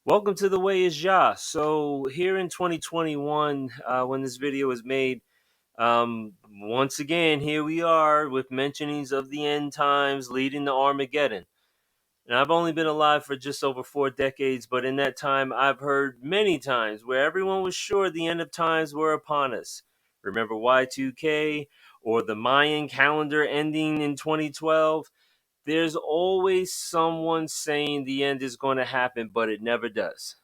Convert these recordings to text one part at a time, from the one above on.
Welcome to The Way is Yah. So here in 2021, when this video is made, once again, here we are with mentionings of the end times leading to Armageddon. And I've only been alive for just over 4 decades, but in that time, I've heard many times where everyone was sure the end of times were upon us. Remember Y2K or the Mayan calendar ending in 2012? There's always someone saying the end is going to happen, but it never does.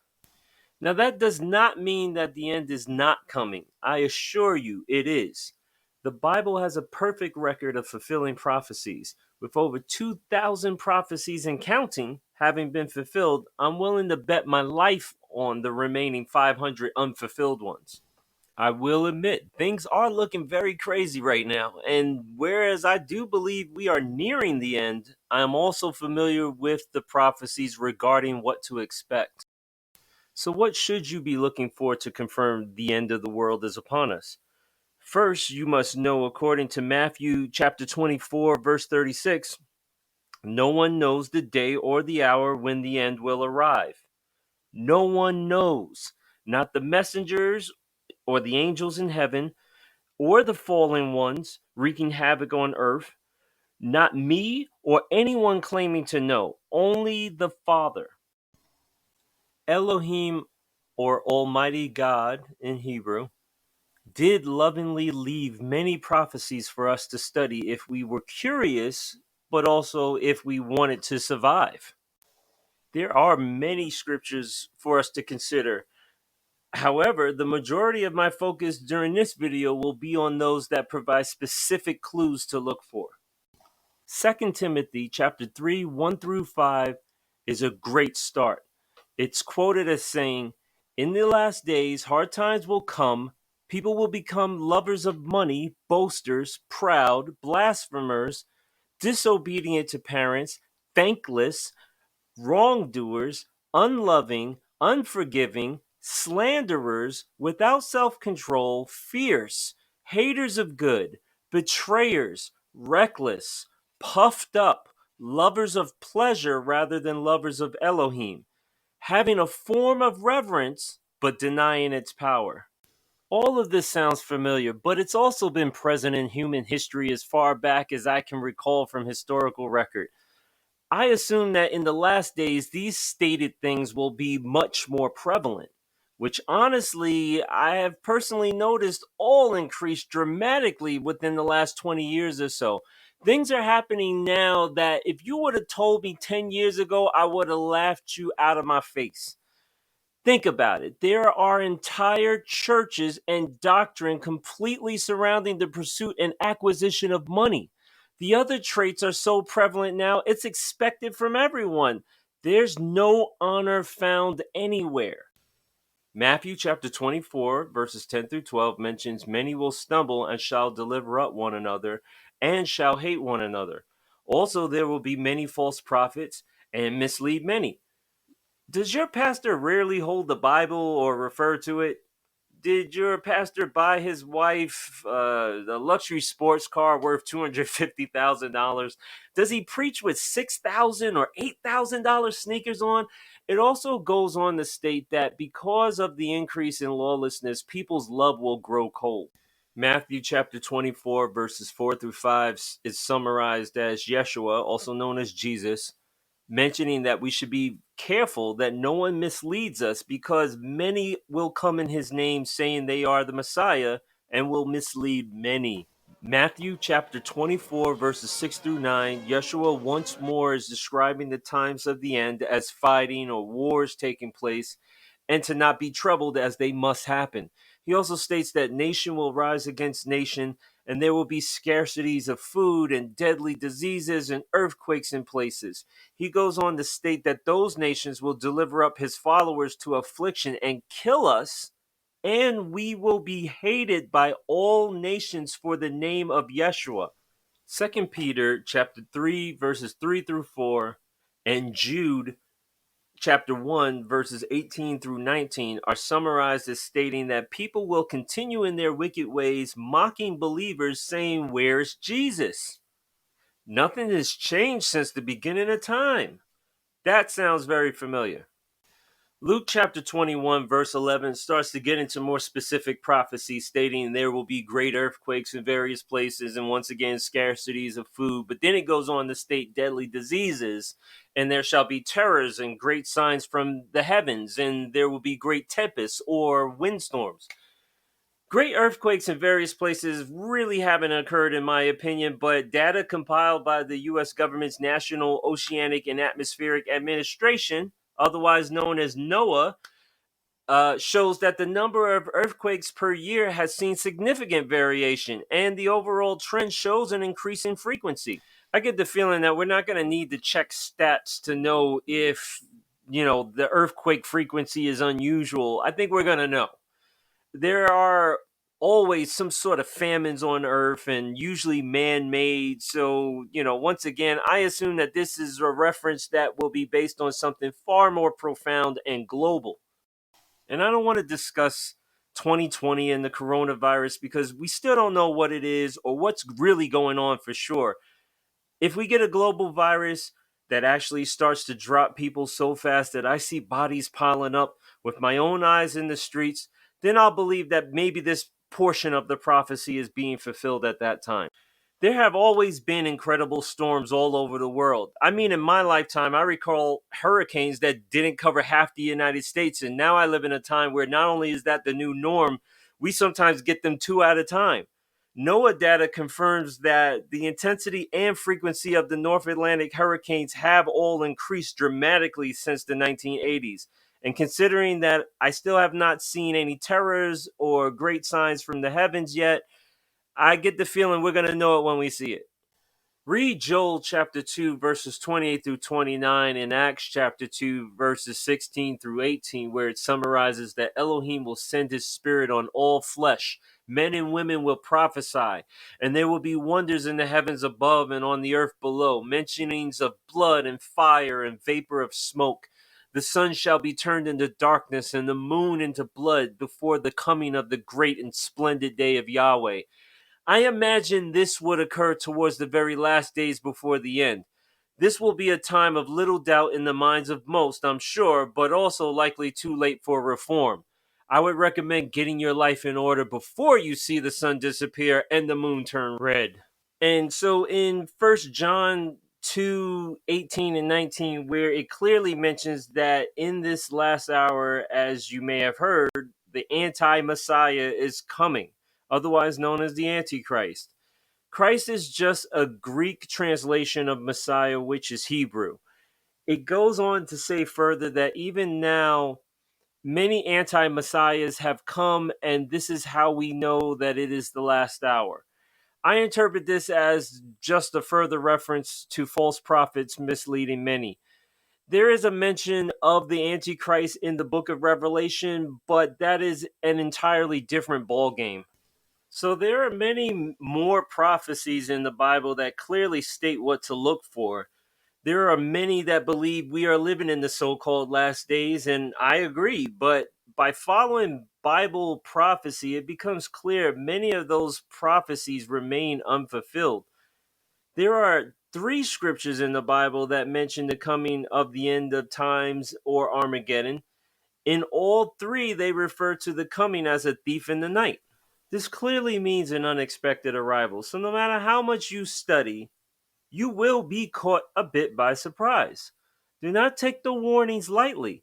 Now, that does not mean that the end is not coming. I assure you it is. The Bible has a perfect record of fulfilling prophecies. With over 2,000 prophecies and counting having been fulfilled, I'm willing to bet my life on the remaining 500 unfulfilled ones. I will admit, things are looking very crazy right now. And whereas I do believe we are nearing the end, I am also familiar with the prophecies regarding what to expect. So, what should you be looking for to confirm the end of the world is upon us? First, you must know, according to Matthew chapter 24, verse 36, no one knows the day or the hour when the end will arrive. No one knows, not the messengers or the angels in heaven or the fallen ones wreaking havoc on earth, not me or anyone claiming to know, only the Father. Elohim, or Almighty God in Hebrew, did lovingly leave many prophecies for us to study if we were curious, but also if we wanted to survive. There are many scriptures for us to consider. However, the majority of my focus during this video will be on those that provide specific clues to look for. 2 Timothy chapter 3, 1 through 5 is a great start. It's quoted as saying, "In the last days, hard times will come. People will become lovers of money, boasters, proud, blasphemers, disobedient to parents, thankless, wrongdoers, unloving, unforgiving, slanderers, without self control, fierce, haters of good, betrayers, reckless, puffed up, lovers of pleasure rather than lovers of Elohim, having a form of reverence but denying its power." All of this sounds familiar, but it's also been present in human history as far back as I can recall from historical record. I assume that in the last days, these stated things will be much more prevalent, which honestly, I have personally noticed all increased dramatically within the last 20 years or so. Things are happening now that if you would have told me 10 years ago, I would have laughed you out of my face. Think about it. There are entire churches and doctrine completely surrounding the pursuit and acquisition of money. The other traits are so prevalent now, it's expected from everyone. There's no honor found anywhere. Matthew chapter 24, verses 10 through 12 mentions many will stumble and shall deliver up one another and shall hate one another. Also, there will be many false prophets and mislead many. Does your pastor rarely hold the Bible or refer to it? Did your pastor buy his wife a luxury sports car worth $250,000? Does he preach with $6,000 or $8,000 sneakers on? It also goes on to state that because of the increase in lawlessness, people's love will grow cold. Matthew chapter 24, verses 4 through 5 is summarized as Yeshua, also known as Jesus, mentioning that we should be careful that no one misleads us because many will come in his name saying they are the Messiah and will mislead many. Matthew chapter 24, verses 6 through 9, Yeshua once more is describing the times of the end as fighting or wars taking place and to not be troubled as they must happen. He also states that nation will rise against nation and there will be scarcities of food and deadly diseases and earthquakes in places. He goes on to state that those nations will deliver up his followers to affliction and kill us, and we will be hated by all nations for the name of Yeshua. 2 Peter chapter 3 verses 3 through 4 and Jude chapter 1 verses 18 through 19 are summarized as stating that people will continue in their wicked ways, mocking believers, saying, "Where's Jesus?" Nothing has changed since the beginning of time. That sounds very familiar. Luke chapter 21, verse 11 starts to get into more specific prophecy, stating there will be great earthquakes in various places and once again scarcities of food. But then it goes on to state deadly diseases, and there shall be terrors and great signs from the heavens, and there will be great tempests or windstorms. Great earthquakes in various places really haven't occurred, in my opinion, but data compiled by the U.S. government's National Oceanic and Atmospheric Administration, otherwise known as NOAA, shows that the number of earthquakes per year has seen significant variation, and the overall trend shows an increasing frequency. I get the feeling that we're not going to need to check stats to know if, the earthquake frequency is unusual. I think we're going to know. There are always some sort of famines on Earth and usually man made. So, once again, I assume that this is a reference that will be based on something far more profound and global. And I don't want to discuss 2020 and the coronavirus because we still don't know what it is or what's really going on for sure. If we get a global virus that actually starts to drop people so fast that I see bodies piling up with my own eyes in the streets, then I'll believe that maybe this portion of the prophecy is being fulfilled at that time. There have always been incredible storms all over the world. I mean, in my lifetime, I recall hurricanes that didn't cover half the United States. And now I live in a time where not only is that the new norm, we sometimes get them two at a time. NOAA data confirms that the intensity and frequency of the North Atlantic hurricanes have all increased dramatically since the 1980s. And considering that I still have not seen any terrors or great signs from the heavens yet, I get the feeling we're going to know it when we see it. Read Joel chapter 2, verses 28 through 29, and Acts chapter 2, verses 16 through 18, where it summarizes that Elohim will send his spirit on all flesh. Men and women will prophesy, and there will be wonders in the heavens above and on the earth below, mentionings of blood and fire and vapor of smoke. The sun shall be turned into darkness and the moon into blood before the coming of the great and splendid day of Yahweh. I imagine this would occur towards the very last days before the end. This will be a time of little doubt in the minds of most, I'm sure, but also likely too late for reform. I would recommend getting your life in order before you see the sun disappear and the moon turn red. And so in 1 John 2:18 and 19, where it clearly mentions that in this last hour, as you may have heard, the anti-Messiah is coming, otherwise known as the Antichrist. Christ is just a Greek translation of Messiah, which is Hebrew. It goes on to say further that even now, many anti-Messiahs have come, and this is how we know that it is the last hour. I interpret this as just a further reference to false prophets misleading many. There is a mention of the Antichrist in the book of Revelation, but that is an entirely different ballgame. So there are many more prophecies in the Bible that clearly state what to look for. There are many that believe we are living in the so-called last days, and I agree, but by following Bible prophecy, it becomes clear many of those prophecies remain unfulfilled. There are three scriptures in the Bible that mention the coming of the end of times or Armageddon. In all three, they refer to the coming as a thief in the night. This clearly means an unexpected arrival, so no matter how much you study, you will be caught a bit by surprise. Do not take the warnings lightly.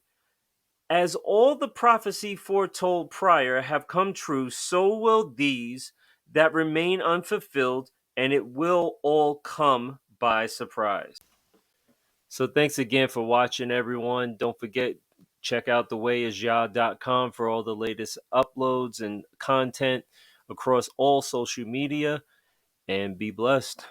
As all the prophecy foretold prior have come true, so will these that remain unfulfilled, and it will all come by surprise. So thanks again for watching, everyone. Don't forget, check out thewayisyah.com for all the latest uploads and content across all social media, and be blessed.